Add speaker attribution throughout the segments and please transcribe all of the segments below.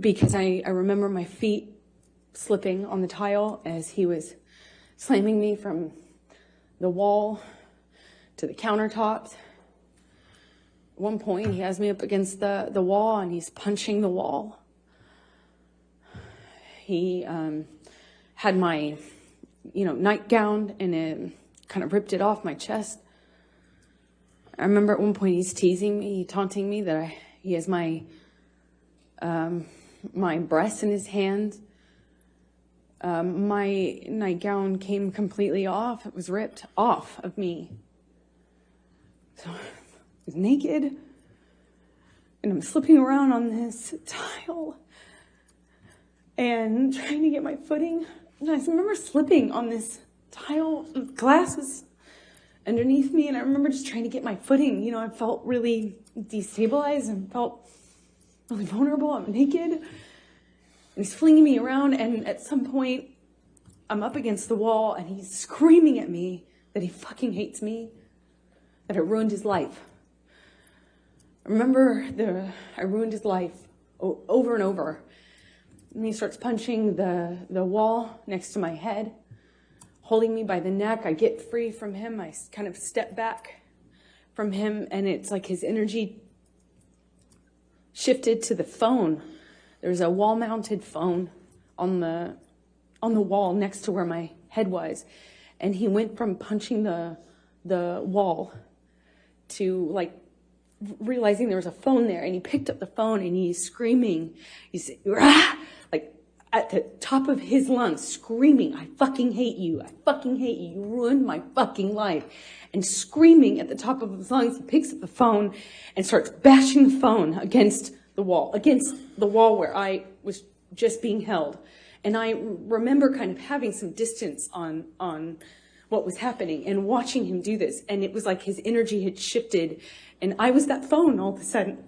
Speaker 1: because I remember my feet slipping on the tile as he was slamming me from the wall to the countertops. At one point, he has me up against the wall and he's punching the wall. He had my, nightgown and it kind of ripped it off my chest. I remember at one point he's teasing me, taunting me that he has my breasts in his hands. My nightgown came completely off. It was ripped off of me. So I was naked and I'm slipping around on this tile and trying to get my footing. And I remember slipping on this tile. Glass was underneath me and I remember just trying to get my footing. I felt really destabilized and felt really vulnerable. I'm naked. And he's flinging me around, and at some point, I'm up against the wall, and he's screaming at me that he fucking hates me, that I ruined his life. I remember I ruined his life over and over. And he starts punching the wall next to my head, holding me by the neck. I get free from him. I kind of step back from him, and it's like his energy shifted to the phone. There's a wall-mounted phone on the wall next to where my head was. And he went from punching the wall to realizing there was a phone there. And he picked up the phone and he's screaming. He's like at the top of his lungs, screaming, "I fucking hate you. I fucking hate you. You ruined my fucking life." And screaming at the top of his lungs, he picks up the phone and starts bashing the phone against the wall where I was just being held. And I remember kind of having some distance on what was happening and watching him do this. And it was like his energy had shifted and I was that phone all of a sudden.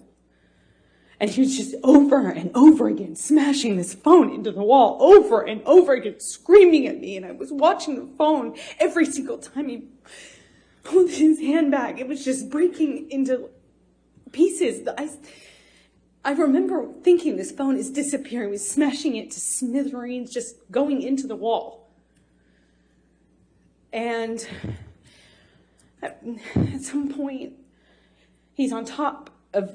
Speaker 1: And he was just over and over again smashing this phone into the wall over and over again, screaming at me. And I was watching the phone every single time he pulled his hand back. It was just breaking into pieces. I remember thinking this phone is disappearing. He was smashing it to smithereens, just going into the wall. And at some point, he's on top of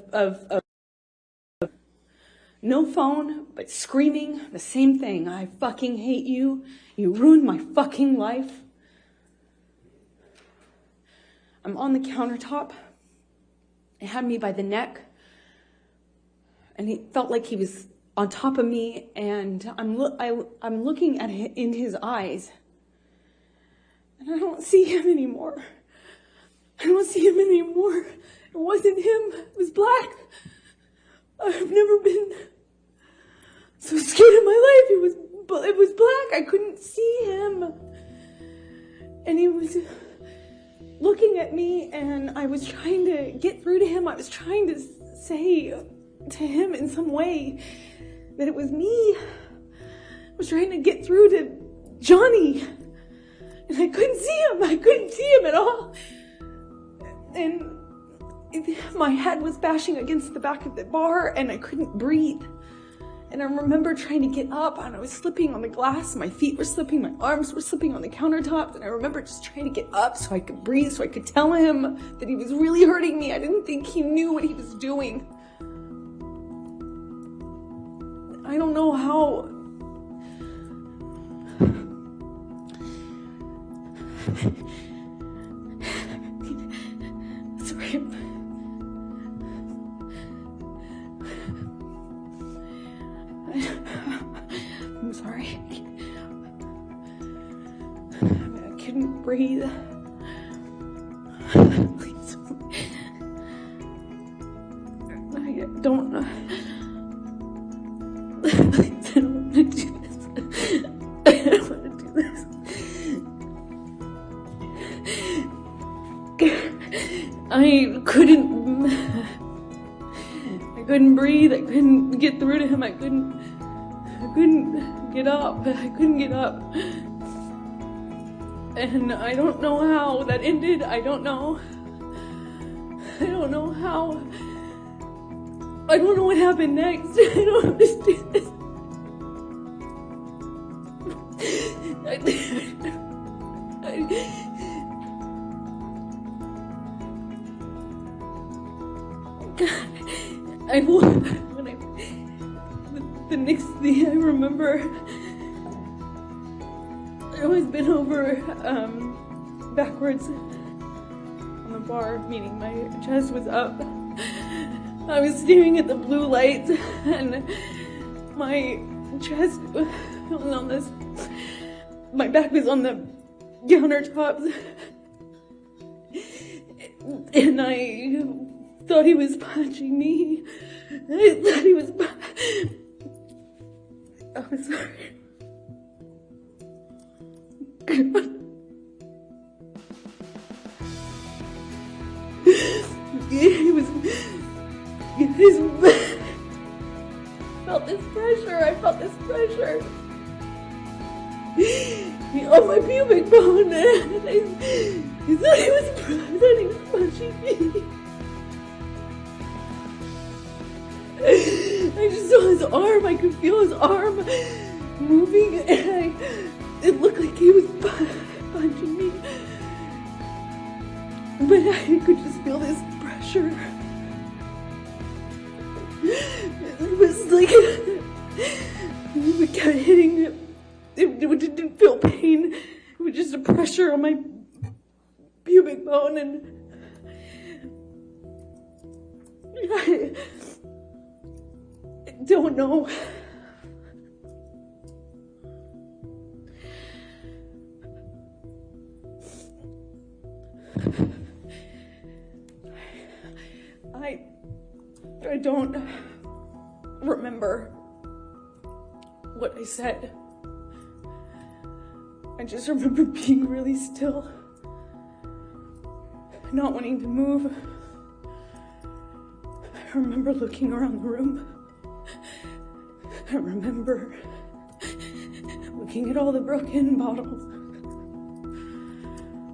Speaker 1: no phone, but screaming the same thing. "I fucking hate you. You ruined my fucking life." I'm on the countertop. It had me by the neck. And he felt like he was on top of me, and I'm looking at him in his eyes, and I don't see him anymore. It wasn't him. It was black. I've never been so scared in my life. It was black. I couldn't see him, and he was looking at me, and I was trying to get through to him. I was trying to say to him in some way that it was me. I was trying to get through to Johnny, and I couldn't see him at all. And my head was bashing against the back of the bar and I couldn't breathe. And I remember trying to get up and I was slipping on the glass. My feet were slipping, my arms were slipping on the countertops. And I remember just trying to get up so I could breathe, so I could tell him that he was really hurting me. I didn't think he knew what he was doing. I don't know how. Sorry. I'm sorry. I couldn't breathe. Please. I don't know. Please, I don't want to do this. I don't want to do this. I couldn't breathe. I couldn't get through to him. I couldn't get up. I couldn't get up. And I don't know how that ended. I don't know how. I don't know what happened next. I don't understand. The next thing I remember, I was bent over backwards on the bar, meaning my chest was up. I was staring at the blue lights, and my chest was on this. My back was on the countertops, and I thought he was punching me. I thought he was. I'm sorry. He was. Felt this pressure. I felt this pressure. On my pubic bone. He thought he was punching me. I just saw his arm. I could feel his arm moving, and it looked like he was punching me. But I could just feel this pressure. It was like it kept hitting. It didn't feel pain. It was just a pressure on my pubic bone, and I don't know. I don't remember what I said. I just remember being really still, not wanting to move. I remember looking around the room. I remember looking at all the broken bottles,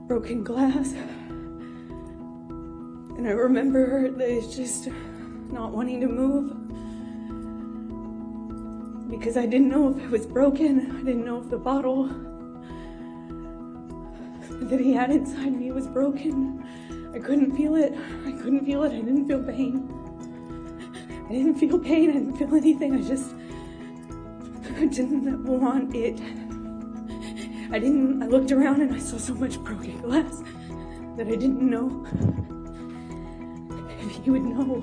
Speaker 1: broken glass, and I remember that it's just not wanting to move because I didn't know if it was broken. I didn't know if the bottle that he had inside me was broken. I couldn't feel it. I couldn't feel it. I didn't feel pain. I didn't feel pain. I didn't feel anything. I didn't want it. I looked around and I saw so much broken glass that I didn't know if he would know.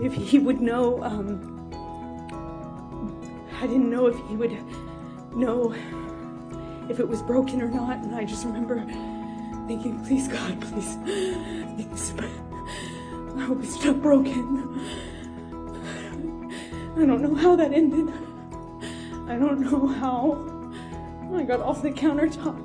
Speaker 1: If he would know, I didn't know if he would know if it was broken or not, and I just remember thinking, please God, please, I hope it's not broken. I don't know how that ended. I don't know how I got off the countertop.